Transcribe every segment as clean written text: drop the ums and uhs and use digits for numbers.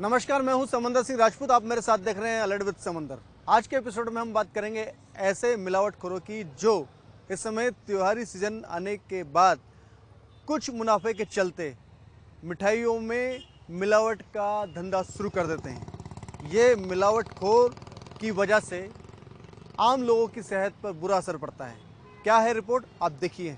नमस्कार, मैं हूं समंदर सिंह राजपूत। आप मेरे साथ देख रहे हैं अलर्ट विद समंदर। आज के एपिसोड में हम बात करेंगे ऐसे मिलावटखोरों की जो इस समय त्योहारी सीजन आने के बाद कुछ मुनाफे के चलते मिठाइयों में मिलावट का धंधा शुरू कर देते हैं। ये मिलावटखोर की वजह से आम लोगों की सेहत पर बुरा असर पड़ता है। क्या है रिपोर्ट, आप देखिए।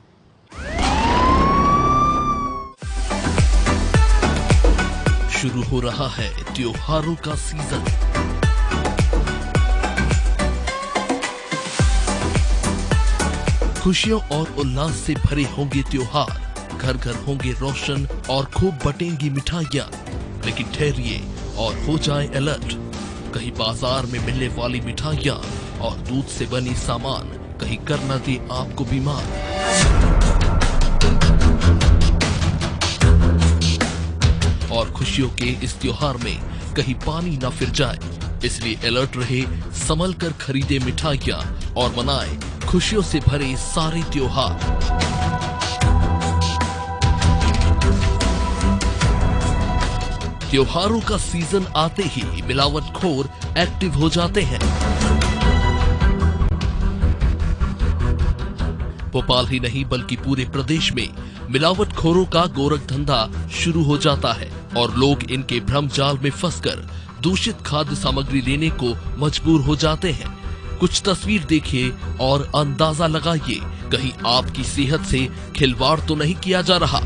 शुरू हो रहा है त्योहारों का सीजन। खुशियों और उल्लास से भरे होंगे त्योहार, घर घर होंगे रोशन और खूब बटेंगी मिठाइयाँ। लेकिन ठहरिए और हो जाए अलर्ट, कहीं बाजार में मिलने वाली मिठाइयाँ और दूध से बनी सामान कहीं कर न दे आपको बीमार। और खुशियों के इस त्योहार में कहीं पानी न फिर जाए, इसलिए अलर्ट रहे, संभल कर खरीदे मिठाइयाँ और मनाए खुशियों से भरे सारे त्योहार। त्योहारों का सीजन आते ही मिलावटखोर एक्टिव हो जाते हैं। भोपाल ही नहीं बल्कि पूरे प्रदेश में मिलावटखोरों का गोरख धंधा शुरू हो जाता है और लोग इनके भ्रम जाल में फंसकर दूषित खाद्य सामग्री लेने को मजबूर हो जाते हैं। कुछ तस्वीर देखिए और अंदाजा लगाइए, कहीं आपकी सेहत से खिलवाड़ तो नहीं किया जा रहा।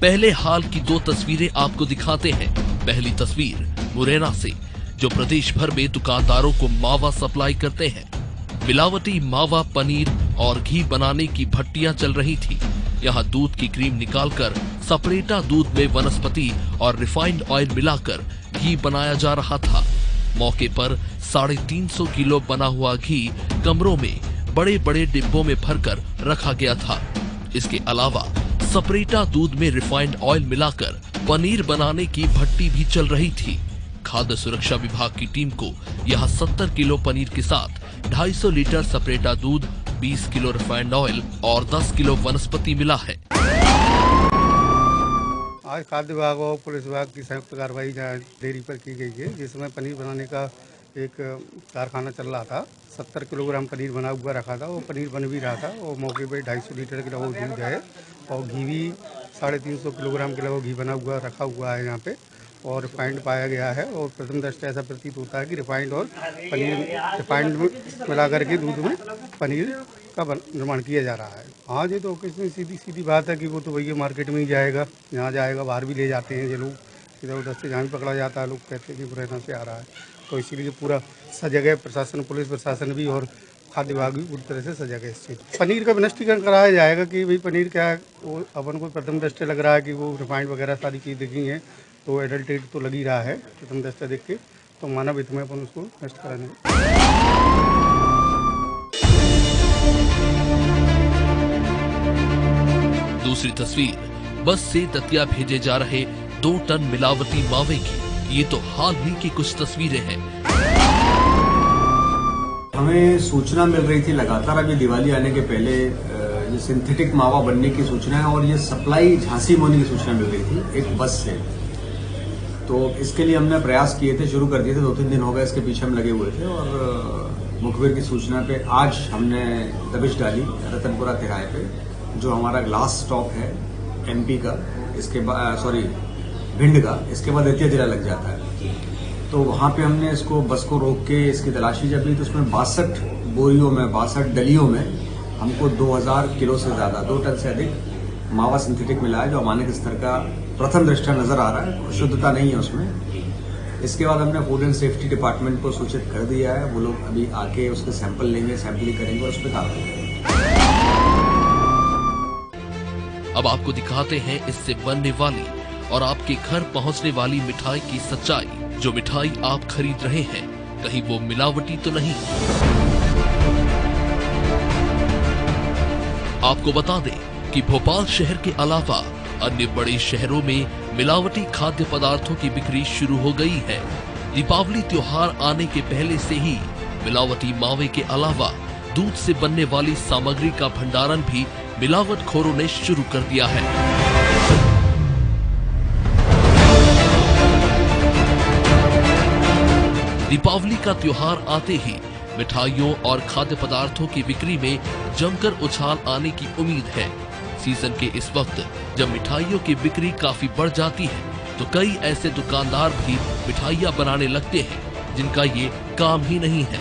पहले हाल की दो तस्वीरें आपको दिखाते हैं। पहली तस्वीर मुरैना से, जो प्रदेश भर में दुकानदारों को मावा सप्लाई करते हैं। मिलावटी मावा, पनीर और घी बनाने की भट्टियां चल रही थी। यहाँ दूध की क्रीम निकालकर सपरेटा दूध में वनस्पति और रिफाइंड ऑयल मिलाकर घी बनाया जा रहा था। मौके पर 350 किलो बना हुआ घी कमरों में बड़े बड़े डिब्बों में भरकर रखा गया था। इसके अलावा सपरेटा दूध में रिफाइंड ऑयल मिलाकर पनीर बनाने की भट्टी भी चल रही थी। खाद्य सुरक्षा विभाग की टीम को यहाँ 70 किलो पनीर के साथ 250 लीटर सपरेटा दूध, 20 किलो रिफाइंड ऑयल और 10 किलो वनस्पति मिला है। आज खाद्य विभाग और पुलिस विभाग की संयुक्त कार्रवाई डेयरी पर की गई है, जिसमें पनीर बनाने का एक कारखाना चल रहा था। 70 किलोग्राम पनीर बना हुआ रखा था। वो पनीर बन भी रहा था और मौके पर 250 लीटर का वो दूध है और घी भी 350 किलोग्राम के लगभग घी बना हुआ रखा हुआ है यहाँ पे। और रिफाइंड पाया गया है और प्रथम दृष्टया ऐसा प्रतीत होता है कि रिफाइंड और पनीर रिफाइंड मिला करके दूध में पनीर का निर्माण किया जा रहा है। हाँ जी, तो किसमें सीधी बात है कि वो तो भैया मार्केट में ही जाएगा, यहाँ जाएगा, बाहर भी ले जाते हैं ये लोग, इधर उधर से जहाँ भी पकड़ा जाता है लोग कहते हैं कि मुरैना से आ रहा है। तो इसीलिए पूरा सजग है प्रशासन, पुलिस प्रशासन भी और खाद्य विभाग भी पूरी तरह से सजग है इस चीज़। पनीर का विनष्टीकरण कराया जाएगा कि भाई पनीर क्या है, वो अपन को प्रथम दृष्टया लग रहा है कि वो रिफाइंड वगैरह सारी चीज़ देखी हैं तो एडल्टेट तो लग ही रहा है प्रथम दृष्टया देख के, तो मानव हित में अपन उसको नष्ट कराने। दूसरी तस्वीर बस से दतिया भेजे जा रहे 2 टन मिलावटी मावे की। ये तो हाल ही की कुछ तस्वीरें हैं। हमें सूचना मिल रही थी लगातार अभी दिवाली आने के पहले ये सिंथेटिक मावा बनने की सूचना है और ये सप्लाई झांसी में होने की सूचना मिल रही थी एक बस से। तो इसके लिए हमने प्रयास किए थे, शुरू कर दिए थे, 2-3 दिन हो गए इसके पीछे हम लगे हुए थे। और मुखबिर की सूचना पे आज हमने दबिश डाली रतनपुरा तिराहे पे, जो हमारा ग्लास स्टॉप है एमपी का, इसके बाद भिंड का, इसके बाद दतिया जिला लग जाता है। तो वहाँ पे हमने इसको बस को रोक के इसकी तलाशी जब ली तो उसमें 62 बोरियों में, 62 डलियों में हमको 2000 किलो से ज्यादा, 2 टन से अधिक मावा सिंथेटिक मिला है, जो अमानक स्तर का प्रथम दृष्टया नजर आ रहा है। शुद्धता नहीं है उसमें। इसके बाद हमने फूड एंड सेफ्टी डिपार्टमेंट को सूचित कर दिया है। वो लोग अभी आके उसके सैंपल लेंगे, सैंपलिंग करेंगे और उस पर कार्रवाई करेंगे। अब आपको दिखाते हैं इससे बनने वाली और आपके घर पहुंचने वाली मिठाई की सच्चाई। जो मिठाई आप खरीद रहे हैं, कहीं वो मिलावटी तो नहीं। आपको बता दें कि भोपाल शहर के अलावा अन्य बड़े शहरों में मिलावटी खाद्य पदार्थों की बिक्री शुरू हो गई है। दीपावली त्योहार आने के पहले से ही मिलावटी मावे के अलावा दूध से बनने वाली सामग्री का भंडारण भी मिलावटखोरों ने शुरू कर दिया है। दीपावली का त्योहार आते ही मिठाइयों और खाद्य पदार्थों की बिक्री में जमकर उछाल आने की उम्मीद है। सीजन के इस वक्त जब मिठाइयों की बिक्री काफी बढ़ जाती है तो कई ऐसे दुकानदार भी मिठाइयां बनाने लगते हैं जिनका ये काम ही नहीं है।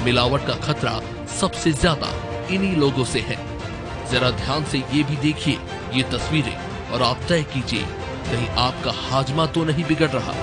मिलावट का खतरा सबसे ज्यादा इन्हीं लोगों से है। जरा ध्यान से ये भी देखिए ये तस्वीरें और आप तय कीजिए कहीं आपका हाजमा तो नहीं बिगड़ रहा।